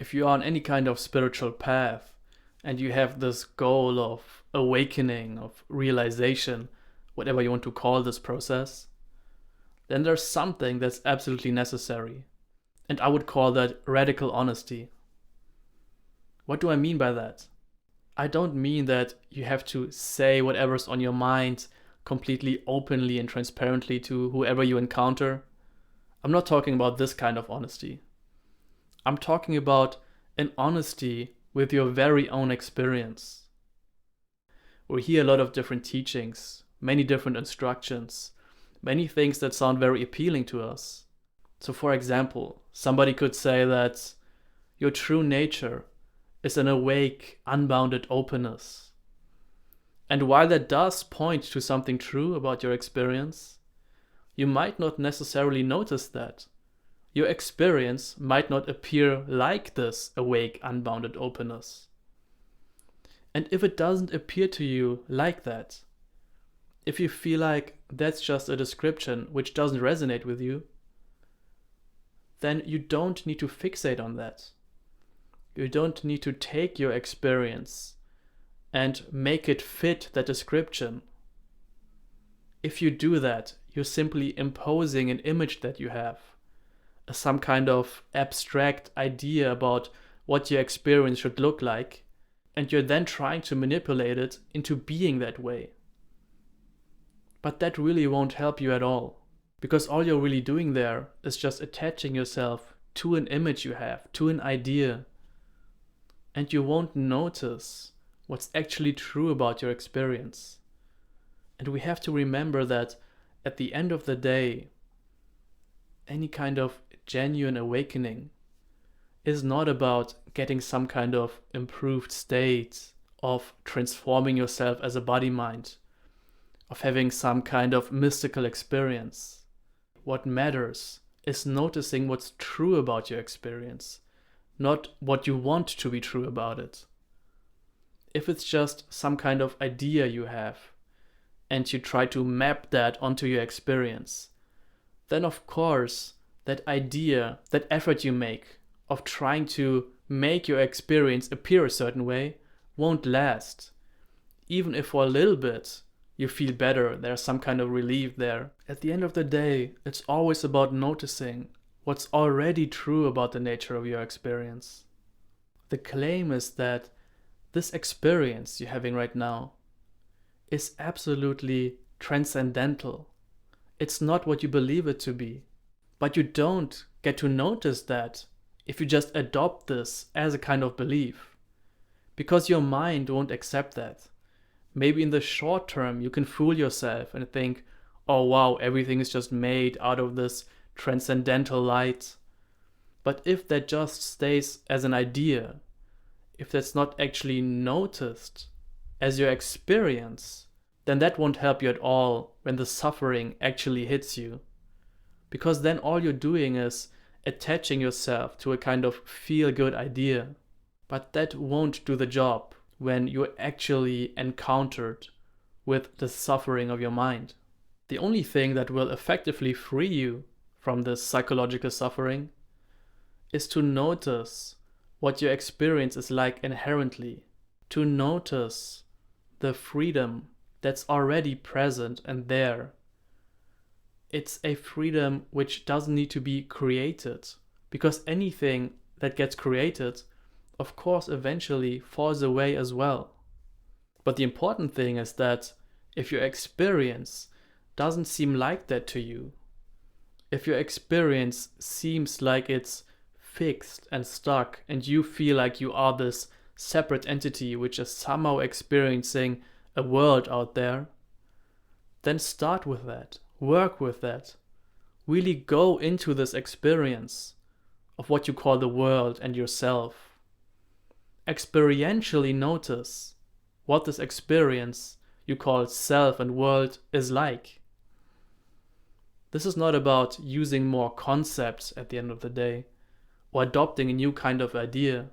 If you are on any kind of spiritual path and you have this goal of awakening, of realization, whatever you want to call this process, then there's something that's absolutely necessary. And I would call that radical honesty. What do I mean by that? I don't mean that you have to say whatever's on your mind completely openly and transparently to whoever you encounter. I'm not talking about this kind of honesty. I'm talking about an honesty with your very own experience. We hear a lot of different teachings, many different instructions, many things that sound very appealing to us. So for example, somebody could say that your true nature is an awake, unbounded openness. And while that does point to something true about your experience, you might not necessarily notice that. Your experience might not appear like this awake, unbounded openness. And if it doesn't appear to you like that, if you feel like that's just a description which doesn't resonate with you, then you don't need to fixate on that. You don't need to take your experience and make it fit that description. If you do that, you're simply imposing an image that you have, some kind of abstract idea about what your experience should look like, and you're then trying to manipulate it into being that way. But that really won't help you at all, because all you're really doing there is just attaching yourself to an image you have, to an idea, and you won't notice what's actually true about your experience. And we have to remember that at the end of the day, any kind of genuine awakening is not about getting some kind of improved state, of transforming yourself as a body-mind, of having some kind of mystical experience. What matters is noticing what's true about your experience, not what you want to be true about it. If it's just some kind of idea you have, and you try to map that onto your experience, then of course that idea, that effort you make of trying to make your experience appear a certain way won't last. Even if for a little bit you feel better, there's some kind of relief there. At the end of the day, it's always about noticing what's already true about the nature of your experience. The claim is that this experience you're having right now is absolutely transcendental. It's not what you believe it to be. But you don't get to notice that if you just adopt this as a kind of belief, because your mind won't accept that. Maybe in the short term you can fool yourself and think, oh wow, everything is just made out of this transcendental light. But if that just stays as an idea, if that's not actually noticed as your experience, then that won't help you at all when the suffering actually hits you. Because then all you're doing is attaching yourself to a kind of feel-good idea. But that won't do the job when you're actually encountered with the suffering of your mind. The only thing that will effectively free you from this psychological suffering is to notice what your experience is like inherently, to notice the freedom that's already present and there. It's a freedom which doesn't need to be created, because anything that gets created, of course, eventually falls away as well. But the important thing is that if your experience doesn't seem like that to you, if your experience seems like it's fixed and stuck and you feel like you are this separate entity which is somehow experiencing a world out there, then start with that. Work with that. Really go into this experience of what you call the world and yourself. Experientially notice what this experience you call self and world is like. This is not about using more concepts at the end of the day, or adopting a new kind of idea.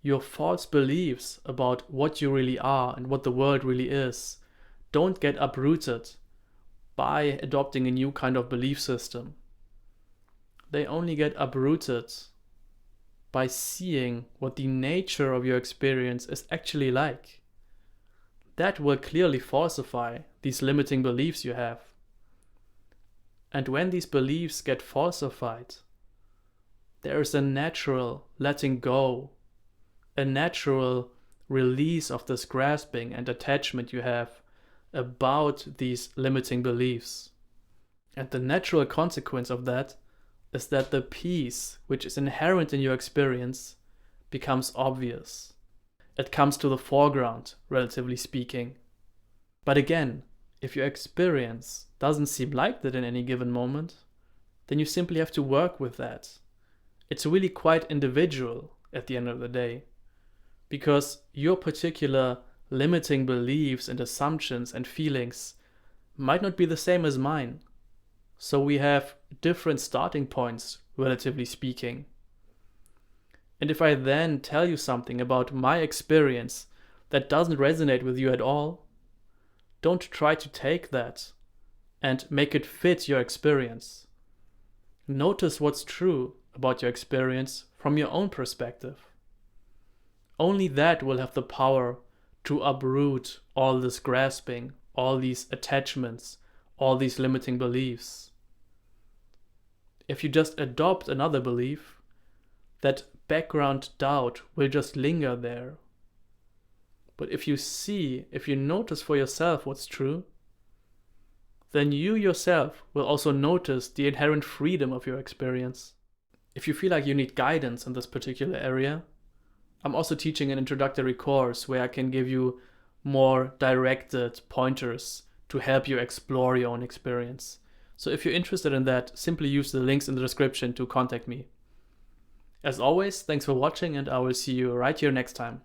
Your false beliefs about what you really are and what the world really is don't get uprooted by adopting a new kind of belief system. They only get uprooted by seeing what the nature of your experience is actually like. That will clearly falsify these limiting beliefs you have. And when these beliefs get falsified, there is a natural letting go, a natural release of this grasping and attachment you have about these limiting beliefs. And the natural consequence of that is that the peace which is inherent in your experience becomes obvious. It comes to the foreground, relatively speaking. But again, if your experience doesn't seem like that in any given moment, then you simply have to work with that. It's really quite individual at the end of the day, because your particular limiting beliefs and assumptions and feelings might not be the same as mine. So we have different starting points, relatively speaking. And if I then tell you something about my experience that doesn't resonate with you at all, don't try to take that and make it fit your experience. Notice what's true about your experience from your own perspective. Only that will have the power to uproot all this grasping, all these attachments, all these limiting beliefs. If you just adopt another belief, that background doubt will just linger there. But if you notice for yourself what's true, then you yourself will also notice the inherent freedom of your experience. If you feel like you need guidance in this particular area, I'm also teaching an introductory course where I can give you more directed pointers to help you explore your own experience. So if you're interested in that, simply use the links in the description to contact me. As always, thanks for watching, and I will see you right here next time.